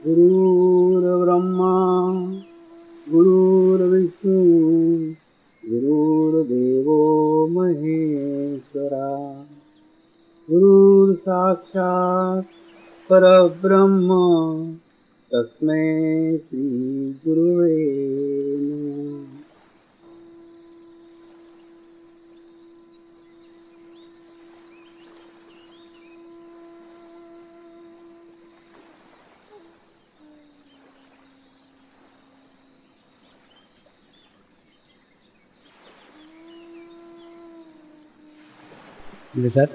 गुरुर्ब्रह्मा गुरुर्विष्णु गुरुर्देवो महेश्वरा गुरुर्साक्षात् परब्रह्म तस्मै श्री गुरुवे नमः। मेरे साथ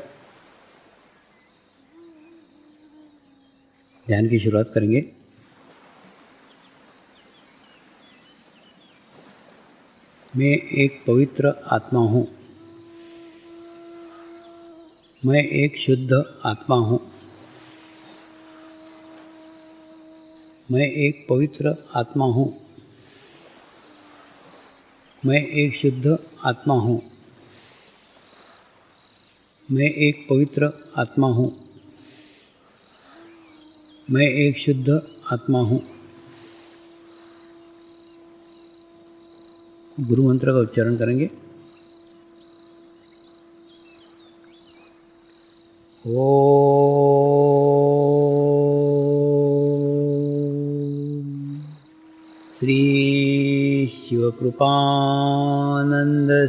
ध्यान की शुरुआत करेंगे। मैं एक पवित्र आत्मा हूँ। मैं एक शुद्ध आत्मा हूँ। मैं एक पवित्र आत्मा हूँ। मैं एक शुद्ध आत्मा हूँ। मैं एक पवित्र आत्मा हूँ। मैं एक शुद्ध आत्मा हूँ। गुरु मंत्र का उच्चारण करेंगे। ओम श्री शिवकृपानंद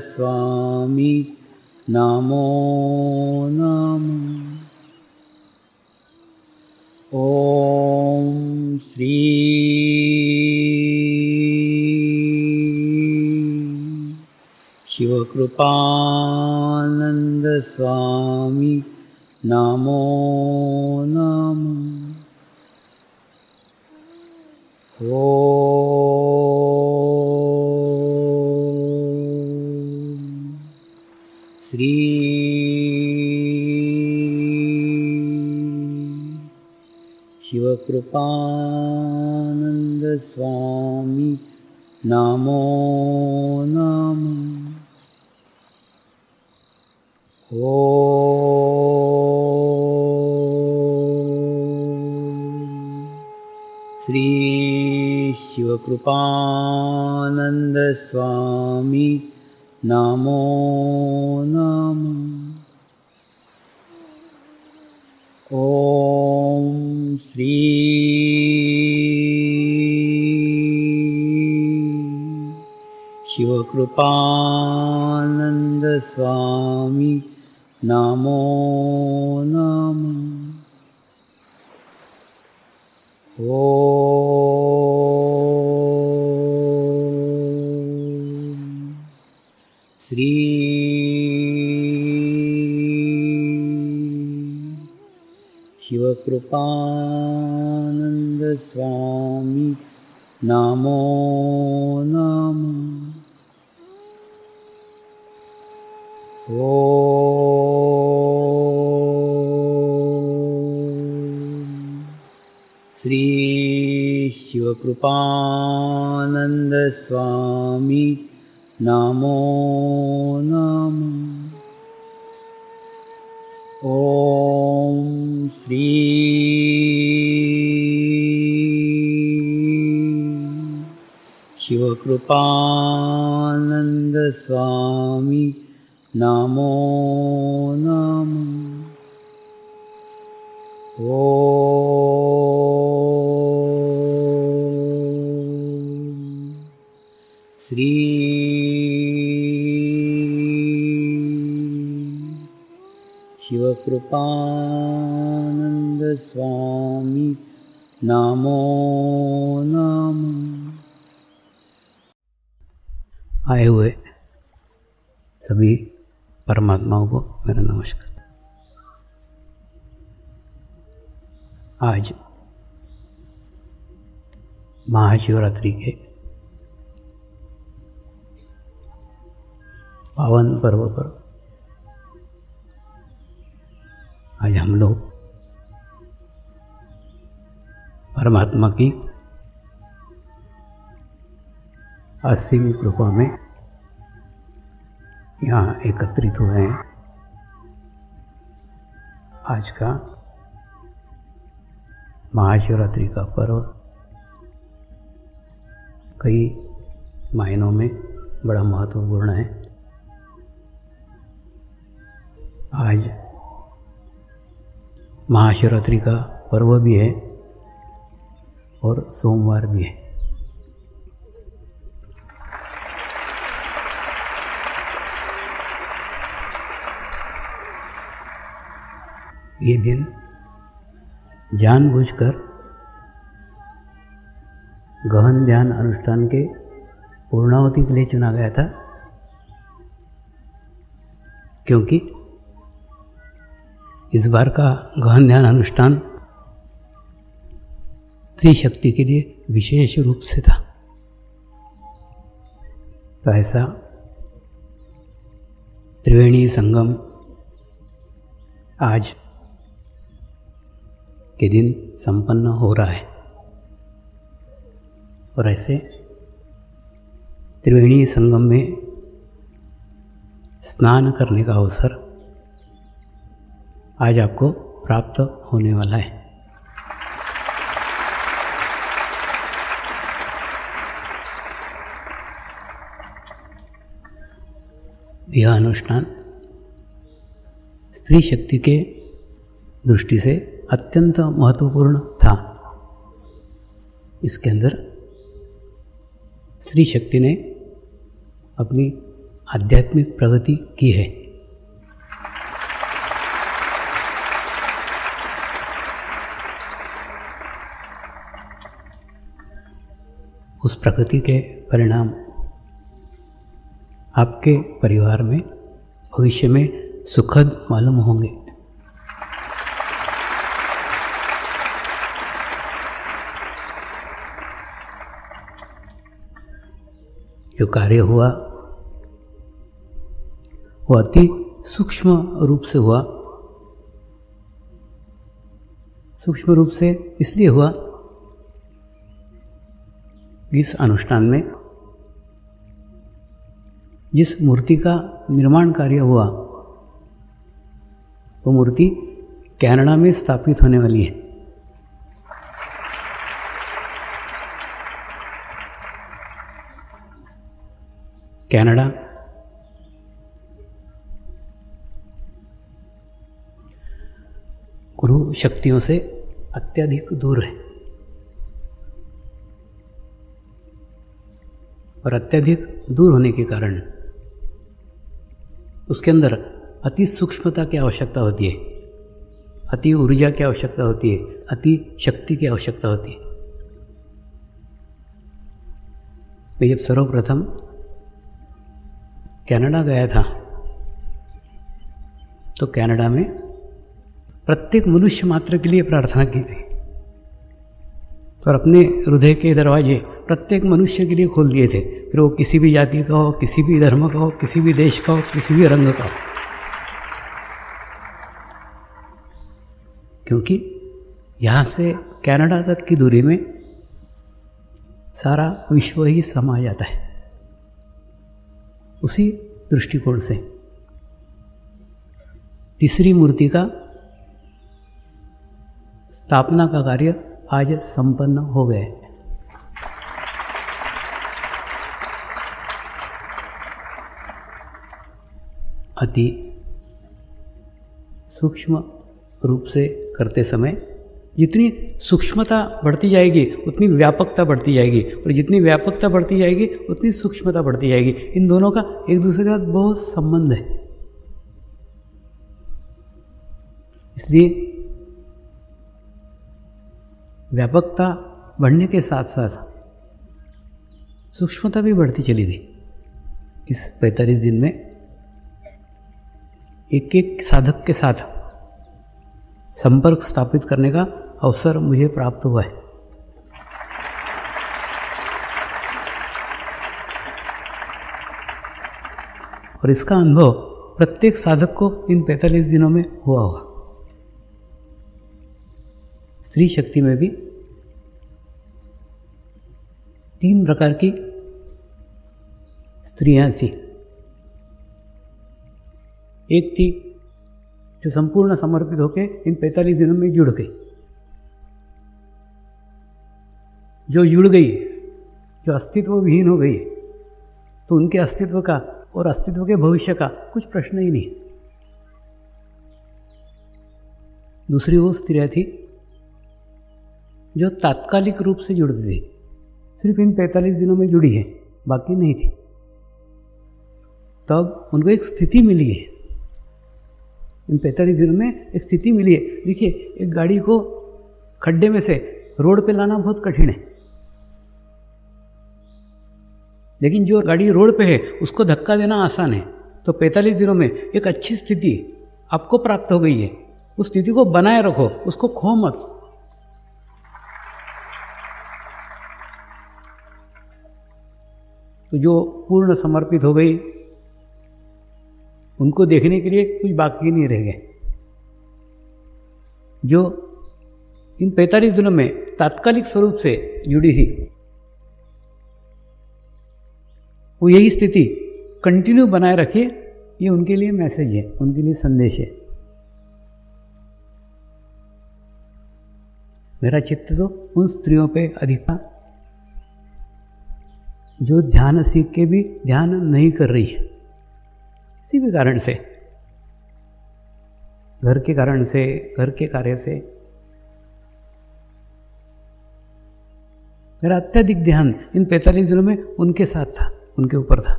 स्वामी नमो नमः। ओम श्री शिवकृपानंद स्वामी नमो नमः। ओम श्री शिवकृपानंद स्वामी नमो नमः। ओम श्री शिवकृपानंद स्वामी नमो नमः। ओम श्री शिवकृपानंद स्वामी नमो नमः। ओम श्री शिवकृपानंद स्वामी नमो नमः। ओम श्री शिवकृपानंद स्वामी नमो नमः। ओम श्री शिवकृपानंद स्वामी नमो नमः। ओम श्री शिवकृपानंद स्वामी नमो नमः। आए हुए सभी परमात्माओं को मेरा नमस्कार। आज महाशिवरात्रि के पावन पर्व पर आज हम लोग परमात्मा की असीम कृपा में यहाँ एकत्रित हुए हैं। आज का महाशिवरात्रि का पर्व कई मायनों में बड़ा महत्वपूर्ण है। आज महाशिवरात्रि का पर्व भी है और सोमवार भी है। ये दिन जानबूझकर गहन ध्यान अनुष्ठान के पूर्णाहुति के लिए चुना गया था, क्योंकि इस बार का गहन ध्यान अनुष्ठान स्त्री शक्ति के लिए विशेष रूप से था। तो ऐसा त्रिवेणी संगम आज के दिन संपन्न हो रहा है और ऐसे त्रिवेणी संगम में स्नान करने का अवसर आज आपको प्राप्त होने वाला है। यह अनुष्ठान स्त्री शक्ति के दृष्टि से अत्यंत महत्वपूर्ण था। इसके अंदर स्त्री शक्ति ने अपनी आध्यात्मिक प्रगति की है। उस प्रगति के परिणाम आपके परिवार में भविष्य में सुखद मालूम होंगे। जो कार्य हुआ वो अति सूक्ष्म रूप से हुआ। सूक्ष्म रूप से इसलिए हुआ, इस अनुष्ठान में जिस मूर्ति का निर्माण कार्य हुआ वो मूर्ति कनाडा में स्थापित होने वाली है। कनाडा गुरु शक्तियों से अत्यधिक दूर है और अत्यधिक दूर होने के कारण उसके अंदर अति सूक्ष्मता की आवश्यकता होती है, अति ऊर्जा की आवश्यकता होती है, अति शक्ति की आवश्यकता होती है। मैं जब सर्वप्रथम कनाडा गया था तो कनाडा में प्रत्येक मनुष्य मात्र के लिए प्रार्थना की गई और अपने हृदय के दरवाजे प्रत्येक मनुष्य के लिए खोल दिए थे, फिर वो किसी भी जाति का हो, किसी भी धर्म का हो, किसी भी देश का हो, किसी भी रंग का हो, क्योंकि यहाँ से कनाडा तक की दूरी में सारा विश्व ही समा जाता है। उसी दृष्टिकोण से तीसरी मूर्ति का स्थापना का कार्य आज संपन्न हो गया है। अति सूक्ष्म रूप से करते समय जितनी सूक्ष्मता बढ़ती जाएगी उतनी व्यापकता बढ़ती जाएगी, और जितनी व्यापकता बढ़ती जाएगी उतनी सूक्ष्मता बढ़ती जाएगी। इन दोनों का एक दूसरे के साथ बहुत संबंध है। इसलिए व्यापकता बढ़ने के साथ साथ सूक्ष्मता भी बढ़ती चली गई। इस 45 दिन में एक एक साधक के साथ संपर्क स्थापित करने का अवसर मुझे प्राप्त हुआ है। और इसका अनुभव प्रत्येक साधक को इन 45 दिनों में हुआ होगा। स्त्री शक्ति में भी 3 प्रकार की स्त्रियां थी। एक थी जो संपूर्ण समर्पित होकर इन 45 दिनों में जुड़ गई, जो जुड़ गई, जो अस्तित्व विहीन हो गई, तो उनके अस्तित्व का और अस्तित्व के भविष्य का कुछ प्रश्न ही नहीं। दूसरी वो स्त्रियाँ थी जो तात्कालिक रूप से जुड़ गई, सिर्फ इन 45 दिनों में जुड़ी है, बाकी नहीं थी। तब उनको एक स्थिति मिली है, इन 45 दिनों में एक स्थिति मिली है। देखिए, एक गाड़ी को खड्डे में से रोड पे लाना बहुत कठिन है, लेकिन जो गाड़ी रोड पे है उसको धक्का देना आसान है। तो 45 दिनों में एक अच्छी स्थिति आपको प्राप्त हो गई है, उस स्थिति को बनाए रखो, उसको खो मत। तो जो पूर्ण समर्पित हो गई, उनको देखने के लिए कुछ बाकी नहीं रह गए। जो इन 45 दिनों में तात्कालिक स्वरूप से जुड़ी थी, वो यही स्थिति कंटिन्यू बनाए रखिए। ये उनके लिए मैसेज है, उनके लिए संदेश है। मेरा चित्त तो उन स्त्रियों पे अधिक था जो ध्यान सीख के भी ध्यान नहीं कर रही है, किसी भी कारण से, घर के कारण से, घर के कार्य से। मेरा अत्यधिक ध्यान इन 45 दिनों में उनके साथ था, उनके ऊपर था।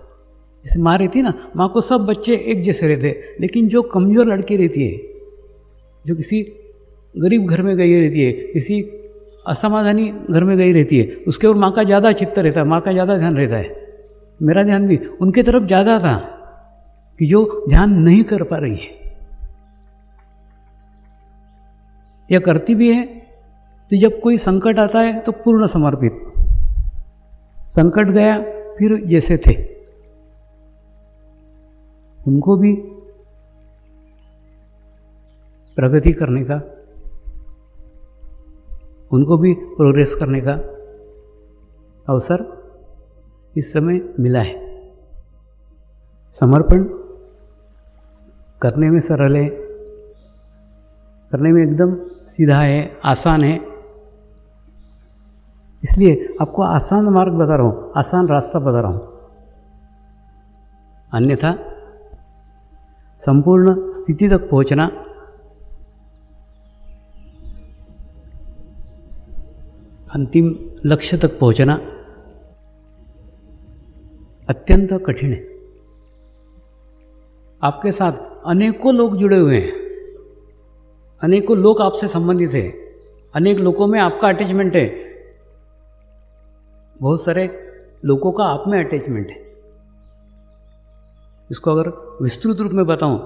जैसे माँ रहती ना, माँ को सब बच्चे एक जैसे रहते, लेकिन जो कमज़ोर लड़की रहती है, जो किसी गरीब घर में गई रहती है, किसी असमाधानी घर में गई रहती है, उसके ऊपर माँ का ज़्यादा चित्त रहता है, माँ का ज़्यादा ध्यान रहता है। मेरा ध्यान भी उनके तरफ ज़्यादा था कि जो ध्यान नहीं कर पा रही है, या करती भी है तो जब कोई संकट आता है तो पूर्ण समर्पित। संकट गया फिर जैसे थे। उनको भी प्रगति करने का, उनको भी प्रोग्रेस करने का अवसर इस समय मिला है। समर्पण करने में सरल है, करने में एकदम सीधा है, आसान है। इसलिए आपको आसान मार्ग बता रहा हूँ, आसान रास्ता बता रहा हूँ। अन्यथा संपूर्ण स्थिति तक पहुँचना अंतिम लक्ष्य तक पहुँचना अत्यंत कठिन है। आपके साथ अनेकों लोग जुड़े हुए हैं, अनेकों लोग आपसे संबंधित हैं, अनेक लोगों में आपका अटैचमेंट है, बहुत सारे लोगों का आप में अटैचमेंट है। इसको अगर विस्तृत रूप में बताऊं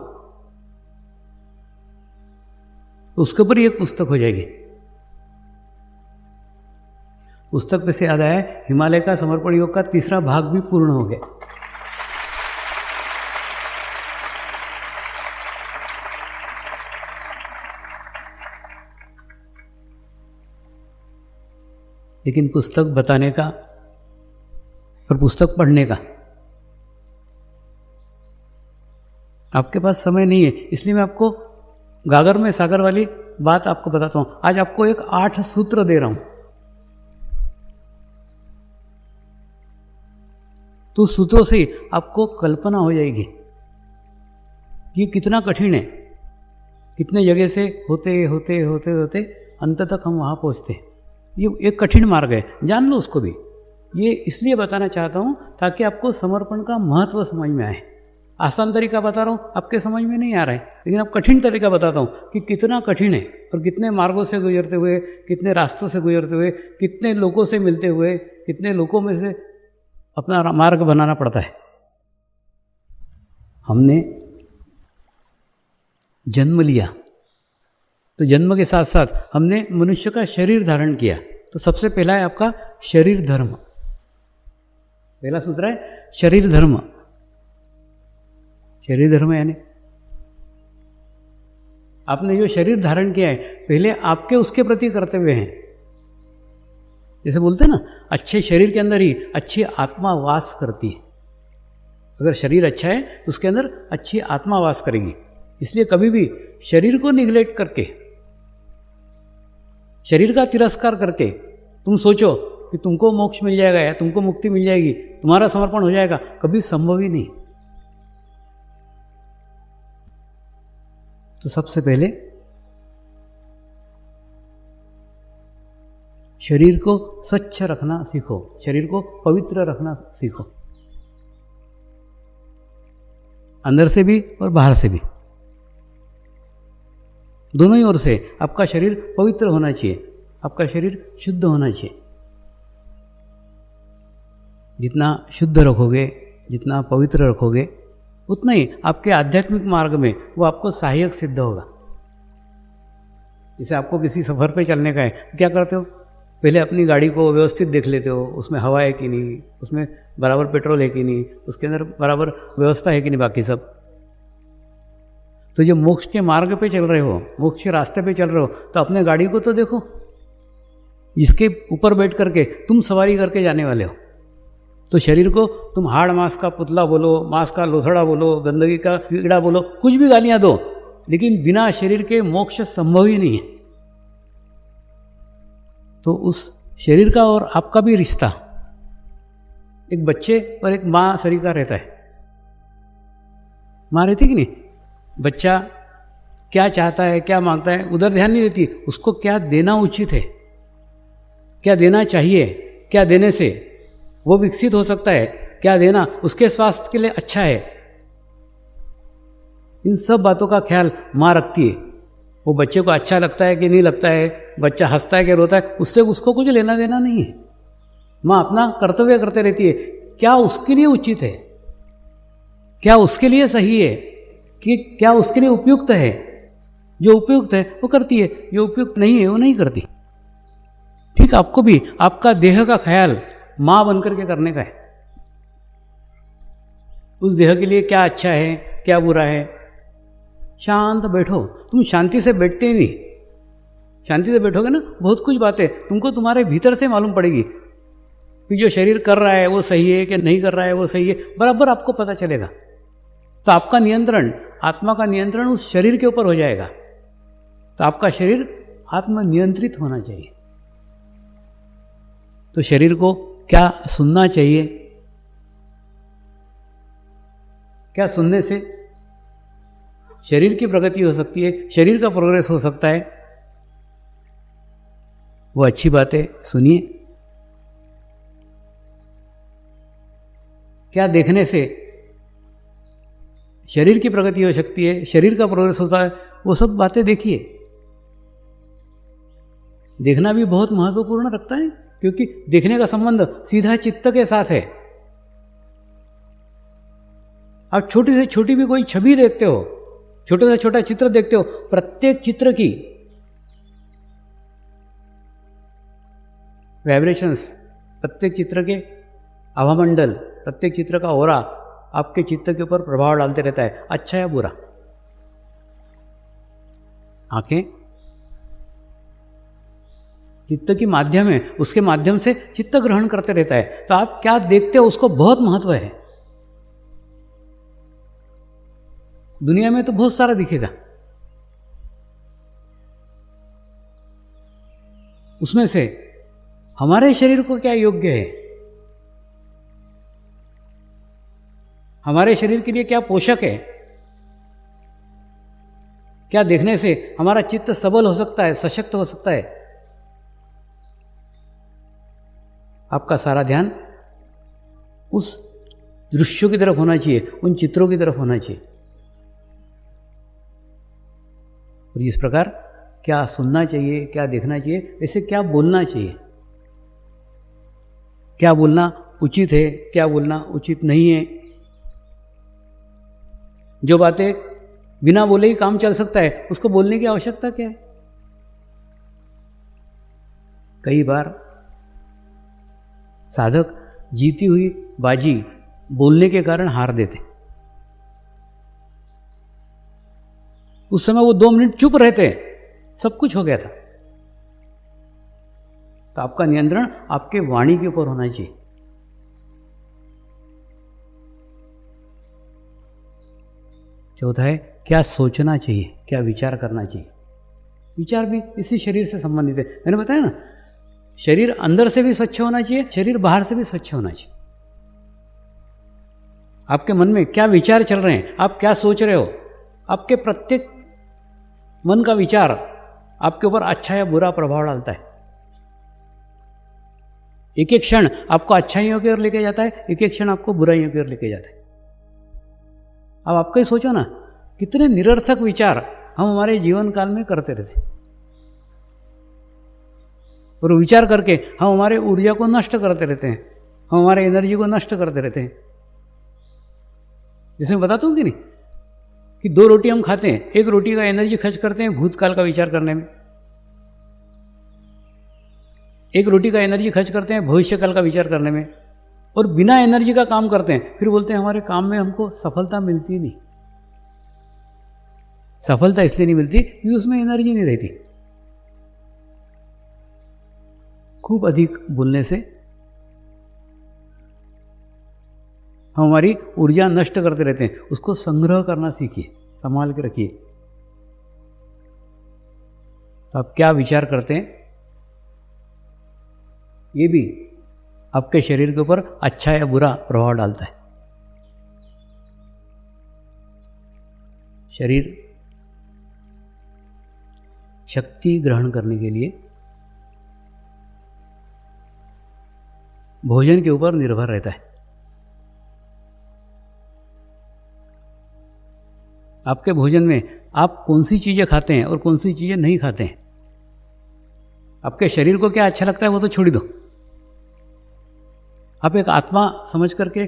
तो उसके ऊपर ही एक पुस्तक हो जाएगी। पुस्तक पे से याद आया, हिमालय का समर्पण योग का 3रा भाग भी पूर्ण हो गया। लेकिन पुस्तक बताने का और पुस्तक पढ़ने का आपके पास समय नहीं है, इसलिए मैं आपको गागर में सागर वाली बात आपको बताता हूं। आज आपको एक 8 सूत्र दे रहा हूं, तो सूत्रों से आपको कल्पना हो जाएगी ये कितना कठिन है, कितने जगह से होते होते होते होते अंत तक हम वहां पहुंचते हैं। ये एक कठिन मार्ग है, जान लो उसको भी। ये इसलिए बताना चाहता हूँ ताकि आपको समर्पण का महत्व समझ में आए। आसान तरीका बता रहा हूँ, आपके समझ में नहीं आ रहा है, लेकिन अब कठिन तरीका बताता हूँ कि कितना कठिन है और कितने मार्गों से गुजरते हुए, कितने रास्तों से गुजरते हुए, कितने लोगों से मिलते हुए, कितने लोगों में से अपना मार्ग बनाना पड़ता है। हमने जन्म लिया तो जन्म के साथ साथ हमने मनुष्य का शरीर धारण किया, तो सबसे पहला है आपका शरीर धर्म। पहला सूत्र है शरीर धर्म। शरीर धर्म यानी आपने जो शरीर धारण किया है, पहले आपके उसके प्रति कर्तव्य हैं। जैसे बोलते हैं ना, अच्छे शरीर के अंदर ही अच्छी आत्मा वास करती है। अगर शरीर अच्छा है तो उसके अंदर अच्छी आत्मा वास करेगी। इसलिए कभी भी शरीर को निग्लेक्ट करके, शरीर का तिरस्कार करके तुम सोचो कि तुमको मोक्ष मिल जाएगा या तुमको मुक्ति मिल जाएगी, तुम्हारा समर्पण हो जाएगा, कभी संभव ही नहीं। तो सबसे पहले शरीर को स्वच्छ रखना सीखो, शरीर को पवित्र रखना सीखो, अंदर से भी और बाहर से भी, दोनों ही ओर से आपका शरीर पवित्र होना चाहिए, आपका शरीर शुद्ध होना चाहिए। जितना शुद्ध रखोगे, जितना पवित्र रखोगे, उतना ही आपके आध्यात्मिक मार्ग में वो आपको सहायक सिद्ध होगा। जैसे आपको किसी सफ़र पे चलने का है, तो क्या करते हो, पहले अपनी गाड़ी को व्यवस्थित देख लेते हो, उसमें हवा है कि नहीं, उसमें बराबर पेट्रोल है कि नहीं, उसके अंदर बराबर व्यवस्था है कि नहीं, बाकी सब। तो जब मोक्ष के मार्ग पे चल रहे हो, मोक्ष के रास्ते पे चल रहे हो, तो अपने गाड़ी को तो देखो, जिसके ऊपर बैठ करके तुम सवारी करके जाने वाले हो। तो शरीर को तुम हाड़ मांस का पुतला बोलो, मांस का लोथड़ा बोलो, गंदगी का कीड़ा बोलो, कुछ भी गालियां दो, लेकिन बिना शरीर के मोक्ष संभव ही नहीं है। तो उस शरीर का और आपका भी रिश्ता एक बच्चे और एक माँ शरीर का रहता है। माँ रहती कि नहीं, बच्चा क्या चाहता है, क्या मांगता है, उधर ध्यान नहीं देती, उसको क्या देना उचित है, क्या देना चाहिए, क्या देने से वो विकसित हो सकता है, क्या देना उसके स्वास्थ्य के लिए अच्छा है, इन सब बातों का ख्याल माँ रखती है। वो बच्चे को अच्छा लगता है कि नहीं लगता है, बच्चा हंसता है कि रोता है, उससे उसको कुछ लेना देना नहीं है। माँ अपना कर्तव्य करते रहती है, क्या उसके लिए उचित है, क्या उसके लिए सही है, कि क्या उसके लिए उपयुक्त है। जो उपयुक्त है वो करती है, जो उपयुक्त नहीं है वो नहीं करती। ठीक आपको भी आपका देह का ख्याल माँ बनकर के करने का है। उस देह के लिए क्या अच्छा है, क्या बुरा है, शांत बैठो। तुम शांति से बैठते ही नहीं, शांति से बैठोगे ना, बहुत कुछ बातें तुमको तुम्हारे भीतर से मालूम पड़ेगी कि जो शरीर कर रहा है वो सही है कि नहीं कर रहा है वो सही है, बराबर आपको पता चलेगा। तो आपका नियंत्रण, आत्मा का नियंत्रण उस शरीर के ऊपर हो जाएगा। तो आपका शरीर आत्मनियंत्रित होना चाहिए। तो शरीर को क्या सुनना चाहिए, क्या सुनने से शरीर की प्रगति हो सकती है, शरीर का प्रोग्रेस हो सकता है, वो अच्छी बातें सुनिए। क्या देखने से शरीर की प्रगति हो सकती है, शरीर का प्रोग्रेस होता है, वो सब बातें देखिए। देखना भी बहुत महत्वपूर्ण रखता है, क्योंकि देखने का संबंध सीधा चित्त के साथ है। आप छोटी से छोटी भी कोई छवि देखते हो, छोटे से छोटा चित्र देखते हो, प्रत्येक चित्र की वाइब्रेशंस, प्रत्येक चित्र के आभामंडल, प्रत्येक चित्र का ओरा आपके चित्त के ऊपर प्रभाव डालते रहता है, अच्छा या बुरा। आंखें चित्त की माध्यम है, उसके माध्यम से चित्त ग्रहण करते रहता है। तो आप क्या देखते हो उसको बहुत महत्व है। दुनिया में तो बहुत सारा दिखेगा, उसमें से हमारे शरीर को क्या योग्य है, हमारे शरीर के लिए क्या पोषक है, क्या देखने से हमारा चित्त सबल हो सकता है, सशक्त हो सकता है। आपका सारा ध्यान उस दृश्यों की तरफ होना चाहिए, उन चित्रों की तरफ होना चाहिए। और इस प्रकार क्या सुनना चाहिए, क्या देखना चाहिए, ऐसे क्या बोलना चाहिए, क्या बोलना उचित है, क्या बोलना उचित नहीं है। जो बातें बिना बोले ही काम चल सकता है, उसको बोलने की आवश्यकता क्या है। कई बार साधक जीती हुई बाजी बोलने के कारण हार देते। उस समय वो 2 मिनट चुप रहते, सब कुछ हो गया था। तो आपका नियंत्रण आपके वाणी के ऊपर होना चाहिए। चौथा है क्या सोचना चाहिए, क्या विचार करना चाहिए। विचार भी इसी शरीर से संबंधित है। मैंने बताया ना शरीर अंदर से भी स्वच्छ होना चाहिए, शरीर बाहर से भी स्वच्छ होना चाहिए। आपके मन में क्या विचार चल रहे हैं, आप क्या सोच रहे हो, आपके प्रत्येक मन का विचार आपके ऊपर अच्छा या बुरा प्रभाव डालता है। एक एक क्षण आपको अच्छाइयों की ओर लेके जाता है, एक एक क्षण आपको बुराइयों की ओर लेके जाता है। अब आपका ही सोचो ना, कितने निरर्थक विचार हम हमारे जीवन काल में करते रहते, और विचार करके हम हमारे ऊर्जा को नष्ट करते रहते हैं, हम हमारे एनर्जी को नष्ट करते रहते हैं। जैसे मैं बताता हूँ कि नहीं, कि 2 रोटी हम खाते हैं, 1 रोटी का एनर्जी खर्च करते हैं भूतकाल का विचार करने में, 1 रोटी का एनर्जी खर्च करते हैं भविष्यकाल का विचार करने में, और बिना एनर्जी का काम करते हैं। फिर बोलते हैं हमारे काम में हमको सफलता मिलती नहीं। सफलता इसलिए नहीं मिलती कि उसमें एनर्जी नहीं रहती। खूब अधिक बोलने से हम हमारी ऊर्जा नष्ट करते रहते हैं। उसको संग्रह करना सीखिए, संभाल के रखिए। तो आप क्या विचार करते हैं, ये भी आपके शरीर के ऊपर अच्छा या बुरा प्रभाव डालता है। शरीर शक्ति ग्रहण करने के लिए भोजन के ऊपर निर्भर रहता है। आपके भोजन में आप कौन सी चीज़ें खाते हैं और कौन सी चीज़ें नहीं खाते हैं। आपके शरीर को क्या अच्छा लगता है वो तो छोड़ दो, आप एक आत्मा समझ करके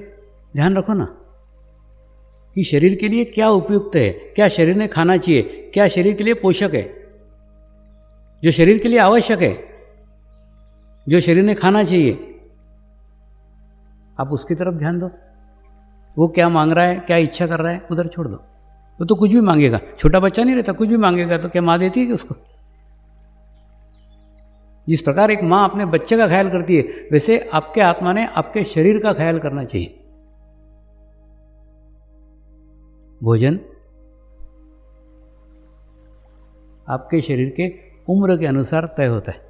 ध्यान रखो ना कि शरीर के लिए क्या उपयुक्त है, क्या शरीर ने खाना चाहिए, क्या शरीर के लिए पोषक है, जो शरीर के लिए आवश्यक है, जो शरीर ने खाना चाहिए, आप उसकी तरफ ध्यान दो। वो क्या मांग रहा है, क्या इच्छा कर रहा है, उधर छोड़ दो। वो तो कुछ भी मांगेगा, छोटा बच्चा नहीं रहता, कुछ भी मांगेगा तो क्या माँ देती है कि उसको? जिस प्रकार एक माँ अपने बच्चे का ख्याल करती है, वैसे आपके आत्मा ने आपके शरीर का ख्याल करना चाहिए। भोजन आपके शरीर के उम्र के अनुसार तय होता है।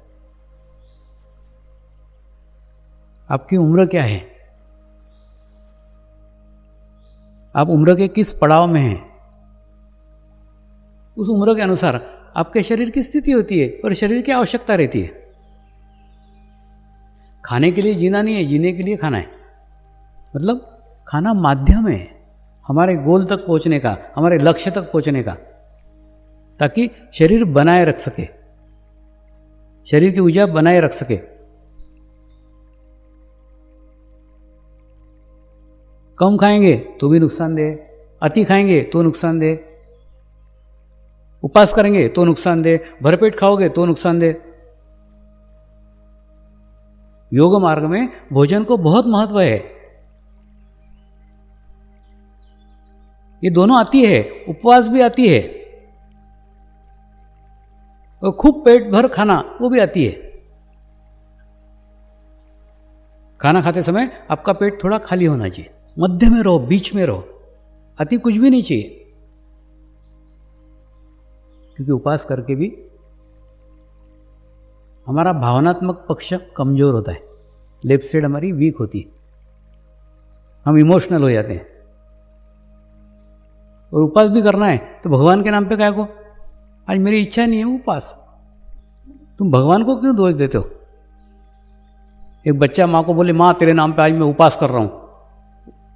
आपकी उम्र क्या है, आप उम्र के किस पड़ाव में हैं, उस उम्र के अनुसार आपके शरीर की स्थिति होती है और शरीर की आवश्यकता रहती है। खाने के लिए जीना नहीं है, जीने के लिए खाना है। मतलब खाना माध्यम है हमारे गोल तक पहुंचने का, हमारे लक्ष्य तक पहुंचने का, ताकि शरीर बनाए रख सके, शरीर की ऊर्जा बनाए रख सके। कम खाएंगे तो भी नुकसानदेह, अति खाएंगे तो नुकसानदेह, उपवास करेंगे तो नुकसानदेह, भरपेट खाओगे तो नुकसानदेह। योग मार्ग में भोजन को बहुत महत्व है। ये दोनों आती है, उपवास भी आती है और खूब पेट भर खाना वो भी आती है। खाना खाते समय आपका पेट थोड़ा खाली होना चाहिए, मध्य में रहो, बीच में रहो, अति कुछ भी नहीं चाहिए। क्योंकि उपवास करके भी हमारा भावनात्मक पक्ष कमजोर होता है, लेफ्ट साइड हमारी वीक होती है, हम इमोशनल हो जाते हैं। और उपवास भी करना है तो भगवान के नाम पे क्या को, आज मेरी इच्छा नहीं है उपवास, तुम भगवान को क्यों दोष देते हो? एक बच्चा माँ को बोले माँ तेरे नाम पे आज मैं उपवास कर रहा हूं,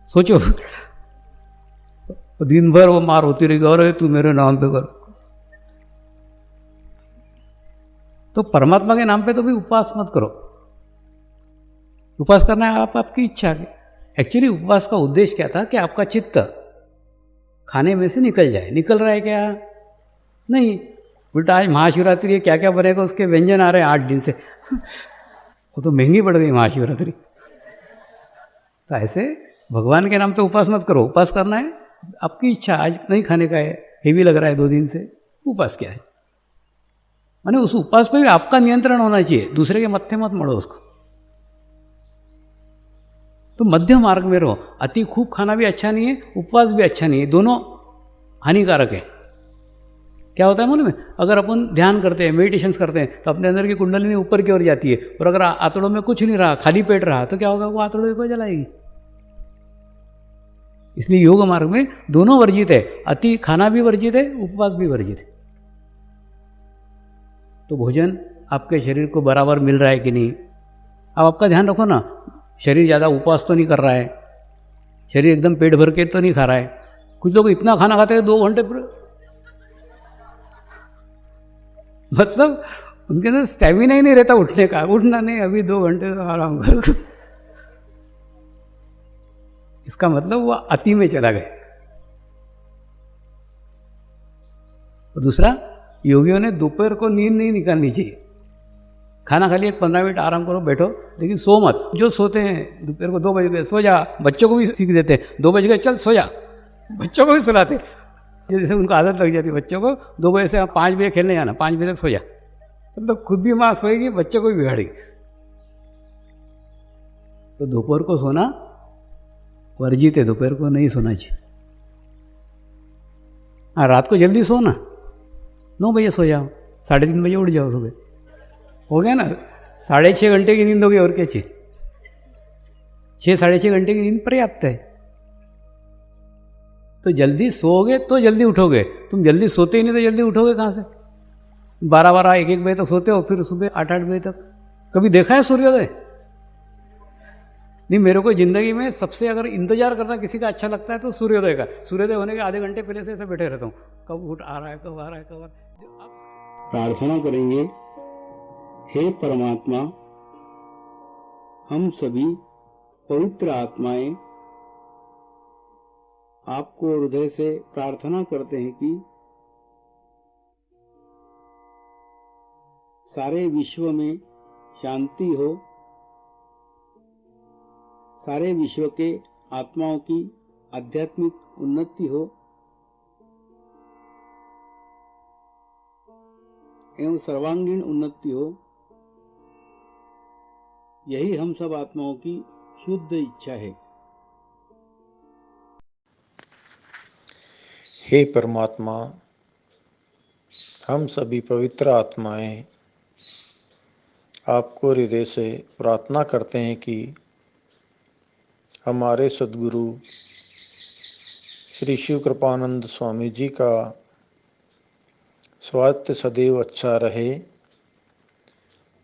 सोचो दिन भर वो मार होती रहेगी, और तू मेरे नाम पे कर। तो परमात्मा के नाम पे तो भी उपवास मत करो। उपवास करना है आपकी इच्छा है। एक्चुअली उपवास का उद्देश्य क्या था कि आपका चित्त खाने में से निकल जाए। निकल रहा है क्या? नहीं, उल्टा आज महाशिवरात्रि है, क्या क्या बनेगा उसके व्यंजन आ रहे हैं 8 दिन से वो तो महंगी पड़ गई महाशिवरात्रि। तो ऐसे भगवान के नाम पे उपवास मत करो। उपवास करना है आपकी इच्छा, आज नहीं खाने का है, हेवी लग रहा है 2 दिन से, उपवास क्या है? माने उस उपवास पे भी आपका नियंत्रण होना चाहिए, दूसरे के मत्थे मत मड़ो उसको। तो मध्य मार्ग में रहो। अति खूब खाना भी अच्छा नहीं है, उपवास भी अच्छा नहीं है, दोनों हानिकारक है। क्या होता है मालूम है, अगर अपन ध्यान करते हैं, मेडिटेशंस करते हैं, तो अपने अंदर की कुंडलिनी ऊपर की ओर जाती है, और अगर आंतड़ों में कुछ नहीं रहा, खाली पेट रहा, तो क्या होगा, वो आंतड़ों को जलाएगी। इसलिए योग मार्ग में दोनों वर्जित है, अति खाना भी वर्जित है, उपवास भी वर्जित है। तो भोजन आपके शरीर को बराबर मिल रहा है कि नहीं, अब आपका ध्यान रखो ना, शरीर ज़्यादा उपवास तो नहीं कर रहा है, शरीर एकदम पेट भर के तो नहीं खा रहा है। कुछ लोग इतना खाना खाते हैं 2 घंटे मतलब उनके अंदर स्टैमिना ही नहीं रहता उठने का, उठना नहीं, अभी 2 घंटे तो आराम कर। इसका मतलब वो अति में चला गया। और दूसरा, योगियों ने दोपहर को नींद नहीं निकालनी चाहिए। खाना खा लिया, 15 मिनट आराम करो, बैठो, लेकिन सो मत। जो सोते हैं दोपहर को 2 बज गए सो जा, बच्चों को भी सीख देते हैं, 2 बज गए चल सो जा, बच्चों को भी सुलाते, जैसे उनको आदत लग जाती है बच्चों को 2 बजे से 5 बजे खेलने जाना, 5 बजे तक सो जा, मतलब खुद भी माँ सोएगी, बच्चों को भी बिगाड़ेगी। तो दोपहर को सोना वर्जित है, दोपहर को नहीं सोना चाहिए। हाँ, रात को जल्दी सो ना, 9 बजे सो जाओ, 3:30 बजे उठ जाओ सुबह, हो गया ना, 6.5 घंटे की नींद होगी, और क्या चाहिए। 6-6.5 घंटे की नींद पर्याप्त है। तो जल्दी सोओगे तो जल्दी उठोगे, तुम जल्दी सोते ही नहीं तो जल्दी उठोगे कहाँ से। 12-12, 1-1 बजे तक सोते हो, फिर सुबह 8-8 बजे तक। कभी देखा है सूर्योदय? नहीं, मेरे को ज़िंदगी में सबसे अगर इंतजार करना किसी का अच्छा लगता है तो सूर्योदय का। सूर्योदय होने के आधे घंटे पहले से ऐसे बैठे रहता हूँ, कब उठ आ रहा है, कब आ रहा है, कब आ रहा है। प्रार्थना करेंगे, हे परमात्मा, हम सभी पवित्र आत्माएं आपको हृदय से प्रार्थना करते हैं कि सारे विश्व में शांति हो, सारे विश्व के आत्माओं की आध्यात्मिक उन्नति हो एवं सर्वांगीण उन्नति हो। यही हम सब आत्माओं की शुद्ध इच्छा है। हे परमात्मा, हम सभी पवित्र आत्माएं आपको हृदय से प्रार्थना करते हैं कि हमारे सद्गुरु श्री शिव कृपानंद स्वामी जी का स्वास्थ्य सदैव अच्छा रहे,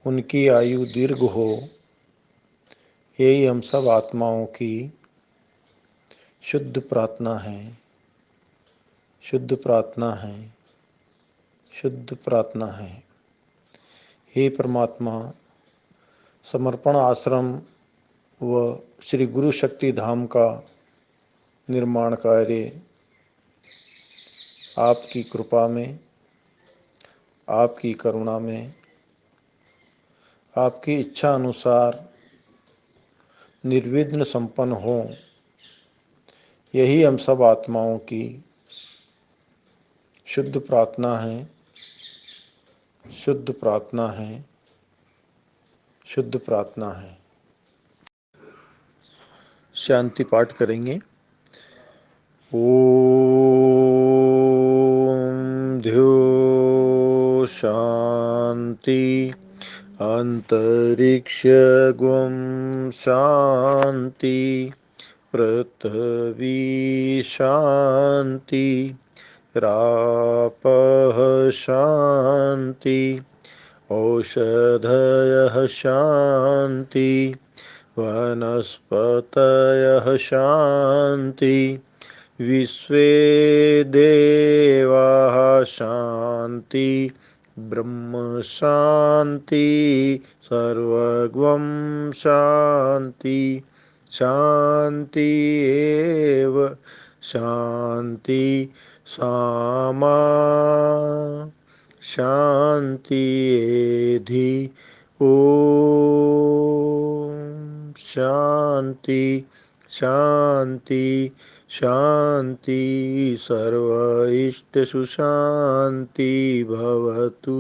उनकी आयु दीर्घ हो। यही हम सब आत्माओं की शुद्ध प्रार्थना है, शुद्ध प्रार्थना है, शुद्ध प्रार्थना है। हे परमात्मा, समर्पण आश्रम व श्री गुरु शक्ति धाम का निर्माण कार्य आपकी कृपा में, आपकी करुणा में, आपकी इच्छा अनुसार निर्विघ्न संपन्न हो। यही हम सब आत्माओं की शुद्ध प्रार्थना है, शुद्ध प्रार्थना है, शुद्ध प्रार्थना है। शांति पाठ करेंगे। ओम ध्यो शांति अंतरिक्ष गुम शांति पृथ्वी शांति रापः शांति औषधयः शांति वनस्पतयः शांति विश्वे देवाः शांति ब्रह्म शांति सर्वगं शांति शांति एव शांति सामा शांति एधि ओम शांति शांति शांति सर्व इष्ट सुशांति भवतु।